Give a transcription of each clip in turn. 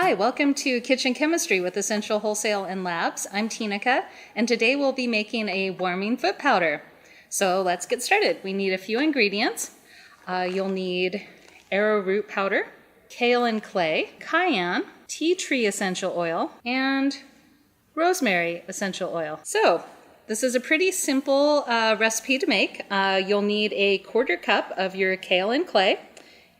Hi, welcome to Kitchen Chemistry with Essential Wholesale and Labs. I'm Tinica, and today we'll be making a warming foot powder. So let's get started. We need a few ingredients. You'll need arrowroot powder, kaolin clay, cayenne, tea tree essential oil, and rosemary essential oil. So this is a pretty simple recipe to make. You'll need a 1/4 cup of your kaolin clay,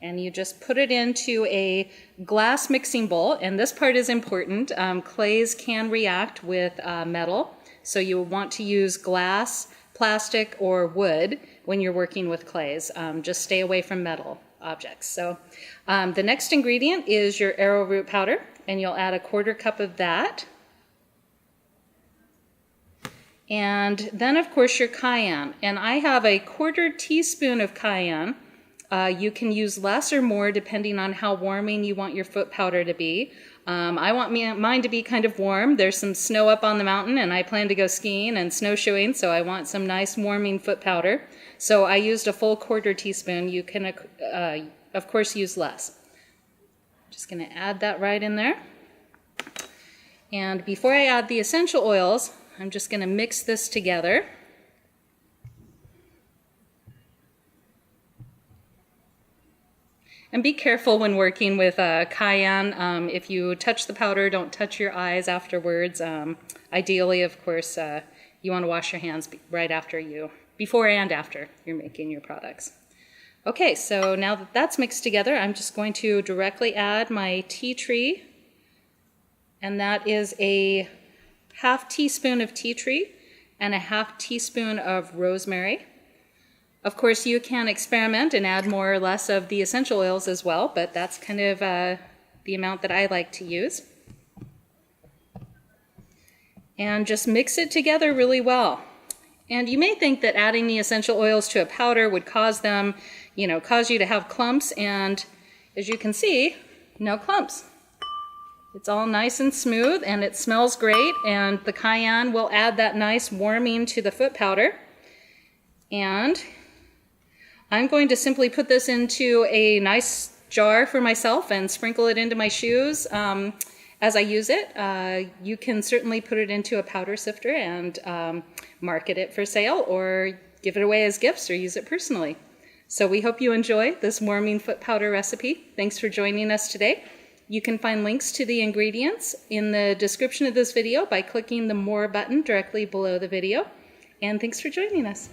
and you just put it into a glass mixing bowl. And this part is important. Clays can react with metal, so you want to use glass, plastic, or wood when you're working with clays. Just stay away from metal objects. So the next ingredient is your arrowroot powder, and you'll add a 1/4 cup of that. And then, of course, your cayenne. And I have a 1/4 teaspoon of cayenne. You can use less or more depending on how warming you want your foot powder to be. I want mine to be kind of warm. There's some snow up on the mountain, and I plan to go skiing and snowshoeing, so I want some nice warming foot powder. So I used a full 1/4 teaspoon. You can, of course, use less. Just going to add that right in there. And before I add the essential oils, I'm just going to mix this together. And be careful when working with cayenne. If you touch the powder, don't touch your eyes afterwards. Ideally, of course, you want to wash your hands right after before and after you're making your products. Okay, so now that that's mixed together, I'm just going to directly add my tea tree. And that is a 1/2 teaspoon of tea tree and a 1/2 teaspoon of rosemary. Of course, you can experiment and add more or less of the essential oils as well, but that's kind of the amount that I like to use. And just mix it together really well. And you may think that adding the essential oils to a powder would cause you to have clumps, and as you can see, no clumps. It's all nice and smooth, and it smells great, and the cayenne will add that nice warming to the foot powder. And I'm going to simply put this into a nice jar for myself and sprinkle it into my shoes as I use it. You can certainly put it into a powder sifter and market it for sale, or give it away as gifts, or use it personally. So we hope you enjoy this warming foot powder recipe. Thanks for joining us today. You can find links to the ingredients in the description of this video by clicking the More button directly below the video. And thanks for joining us.